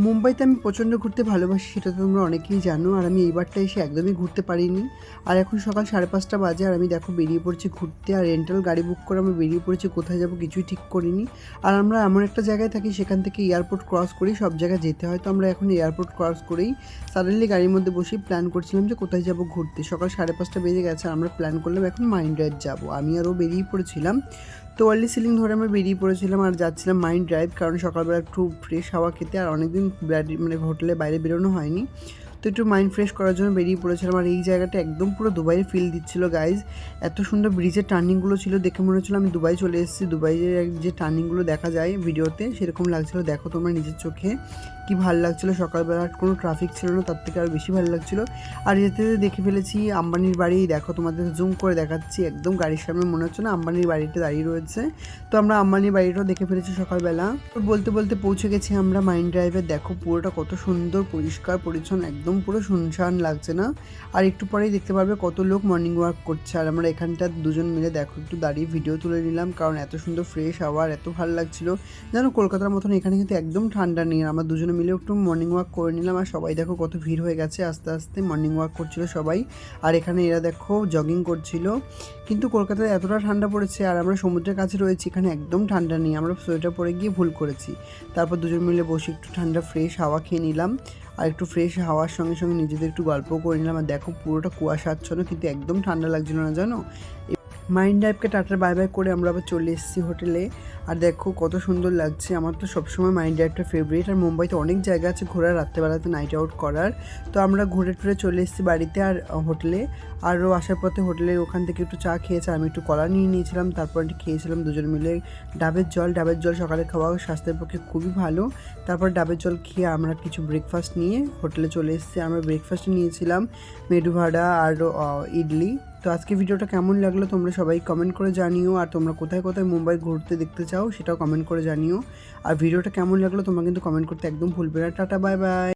মুম্বাইতে আমি প্রচণ্ড ঘুরতে ভালোবাসি, সেটা তো তোমরা অনেকেই জানো। আর আমি এইবারটা এসে একদমই ঘুরতে পারিনি। আর এখন সকাল 5:30 বাজে আর আমি দেখো বেরিয়ে পড়ছি ঘুরতে। আর রেন্টাল গাড়ি বুক করে আমরা বেরিয়ে পড়েছি, কোথায় যাবো কিছুই ঠিক করিনি। আর আমরা এমন একটা জায়গায় থাকি, সেখান থেকে এয়ারপোর্ট ক্রস করেই সব জায়গায় যেতে হয়। তো আমরা এখন এয়ারপোর্ট ক্রস করেই সাডেনলি গাড়ির মধ্যে বসেই প্ল্যান করছিলাম যে কোথায় যাবো ঘুরতে। সকাল 5:30 বেজে গেছে, আর আমরা প্ল্যান করলাম এখন মাইন্ড ড্রাইভ যাবো। আমি আরও বেরিয়ে পড়েছিলাম। তো অয়েলি সিলিং ধরে আমরা বেরিয়ে পড়েছিলাম আর যাচ্ছিলাম মাইন্ড ড্রাইভ, কারণ সকালবেলা একটু ফ্রেশ হাওয়া খেতে। আর অনেকদিন মানে হোটেলে বাইরে বেরোনো হয়নি, তো একটু মাইন্ড ফ্রেশ করার জন্য বেরিয়ে পড়েছিলাম। আর এই জায়গাটা একদম পুরো দুবাইয়ের ফিল দিচ্ছিল গাইজ। এত সুন্দর ব্রিজের টার্নিংগুলো ছিল, দেখে মনে হচ্ছিলো আমি দুবাই চলে এসেছি। দুবাইয়ের যে টার্নিংগুলো দেখা যায় ভিডিওতে, সেরকম লাগছিলো। দেখো তোমরা নিজের চোখে কি ভালো লাগছিলো। সকালবেলা কোনো ট্রাফিক ছিল না, তার থেকে আরও বেশি ভালো লাগছিলো। আর যেতে যেতে দেখে ফেলেছি আম্বানির বাড়ি। দেখো তোমাদের জুম করে দেখাচ্ছি, একদম গাড়ির সামনে মনে হচ্ছে না আম্বানির বাড়িটা দাঁড়িয়ে রয়েছে। তো আমরা আম্বানির বাড়িটাও দেখে ফেলেছি সকালবেলা। তো বলতে বলতে পৌঁছে গেছি আমরা মাইন্ড ড্রাইভে। দেখো পুরোটা কত সুন্দর, পরিষ্কার পরিচ্ছন্ন, একদম পুরো শুনশান লাগছে না। আর একটু পরেই দেখতে পারবে কত লোক মর্নিং ওয়াক করছে। আর আমরা এখানটা দুজন মিলে দেখো একটু দাঁড়িয়ে ভিডিও তুলে নিলাম, কারণ এত সুন্দর ফ্রেশ হাওয়া, এত ভালো লাগছিলো। জানো কলকাতার মতন এখানে কিন্তু একদম ঠান্ডা নেই। আমরা দুজনে মিলে একটু মর্নিং ওয়াক করে নিলাম। আর সবাই দেখো কত ভিড় হয়ে গেছে, আস্তে আস্তে মর্নিং ওয়াক করছিল সবাই। আর এখানে এরা দেখো জগিং করছিল। কিন্তু কলকাতায় এতটা ঠান্ডা পড়েছে, আর আমরা সমুদ্রের কাছে রয়েছি, এখানে একদম ঠান্ডা নেই। আমরা সোয়েটার পরে গিয়ে ভুল করেছি। তারপর দুজন মিলে বসে একটু ঠান্ডা ফ্রেশ হাওয়া খেয়ে নিলাম। আর একটু ফ্রেশ হাওয়ার সঙ্গে সঙ্গে নিজেদের একটু গল্পও করে নিলাম। আর দেখো পুরোটা কুয়াশাচ্ছন্ন, কিন্তু একদম ঠান্ডা লাগছিল না জানো। মাইন্ড ড্রাইভকে টাটার বাই বাই করে আমরা আবার চলে এসেছি হোটেলে। আর দেখো কত সুন্দর লাগছে। আমার তো সবসময় মাইন্ড ড্রাইভটা ফেভারিট। আর মুম্বাইতে অনেক জায়গা আছে ঘোরার, রাত্রেবেলাতে নাইট আউট করার। তো আমরা ঘুরে টুরে চলে এসেছি বাড়িতে আর হোটেলে। আরও আসার পথে হোটেলের ওখান থেকে একটু চা খেয়েছে, আমি একটু কলা নিয়ে নিয়েছিলাম। তারপর একটু খেয়েছিলাম দুজন মিলে ডাবের জল সকালে খাওয়া স্বাস্থ্যের পক্ষে খুবই ভালো। তারপর ডাবের জল খেয়ে আমরা কিছু ব্রেকফাস্ট নিয়ে হোটেলে চলে এসেছি। আমরা ব্রেকফাস্টে নিয়েছিলাম মেদু ভাড়া আর ইডলি। তো আজকে ভিডিওটা কেমন লাগলো তোমরা সবাই কমেন্ট করে জানিও। আর তোমরা কোথায় কোথায় মুম্বাই ঘুরতে দেখতে চাও সেটাও কমেন্ট করে জানিও। আর ভিডিওটা কেমন লাগলো তোমরা কিন্তু কমেন্ট করতে একদম ভুলবে না। Tata bye bye.